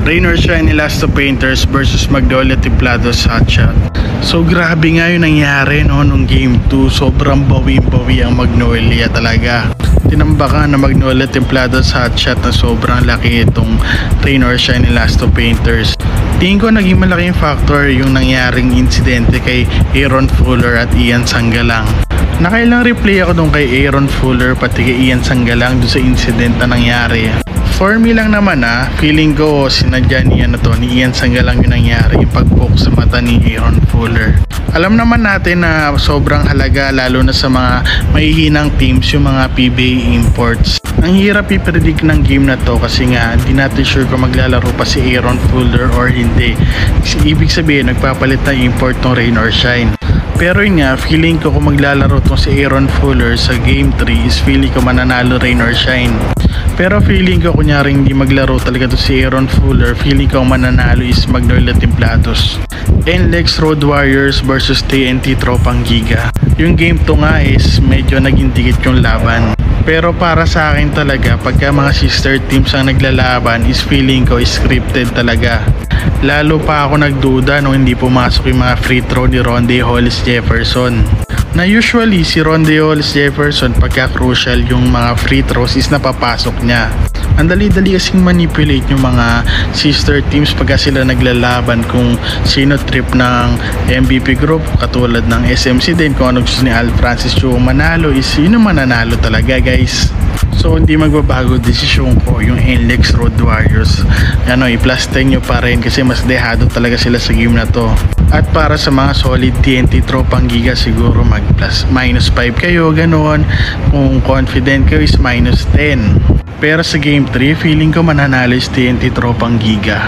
Rain or Shine Elasto Painters versus Magnolia Templados Hotshot. So grabe nga yung nangyari nung game 2. Sobrang bawi-bawi ang Magnolia talaga. Tinambakan na Magnolia Templados Hotshot na sobrang laki itong Rain or Shine Elasto Painters. Tingin ko naging malaking factor yung nangyaring insidente kay Aaron Fuller at Ian Sanggalang. Nakailang replay ako dun kay Aaron Fuller pati kay Ian Sanggalang dun sa incident na nangyari. For me lang naman feeling ko sinadya niya na to ni Ian Sanggalang yung nangyari, yung pag-poke sa mata ni Aaron Fuller. Alam naman natin na sobrang halaga lalo na sa mga mahihinang teams yung mga PBA imports. Ang hirap i-predict ng game na to kasi nga hindi natin sure kung maglalaro pa si Aaron Fuller or hindi. Ibig sabihin nagpapalit na import ng Rain or Shine. Pero yun nga, feeling ko kung maglalaro tong si Aaron Fuller sa game 3 is feeling ko mananalo Rain or Shine. Pero feeling ko kunyaring hindi maglaro talaga to si Aaron Fuller, feeling ko mananalo is Magnolia Templados. NLEX Road Warriors versus TNT Tropang Giga. Yung game to nga is medyo naging dikit yung laban. Pero para sa akin talaga, pagka mga sister teams ang naglalaban is feeling ko scripted talaga. Lalo pa ako nagduda nung hindi pumasok yung mga free throw ni Rondae Hollis Jefferson. Na usually si Rondae Hollis Jefferson pagka crucial yung mga free throws is napapasok niya. Ang dali-dali kasing manipulate yung mga sister teams pagka sila naglalaban kung sino trip ng MVP group katulad ng SMC din kung ano gusto ni Al Francis yung manalo is sino mananalo talaga guys. So hindi magbabago desisyon ko yung NLEX Road Warriors. I-plus 10 nyo pa rin kasi mas dehado talaga sila sa game na to. At para sa mga solid TNT Tropang Giga siguro minus 5 kayo ganoon. Kung confident kayo is minus 10. Pero sa game 3 feeling ko mananalo is TNT Tropang Giga.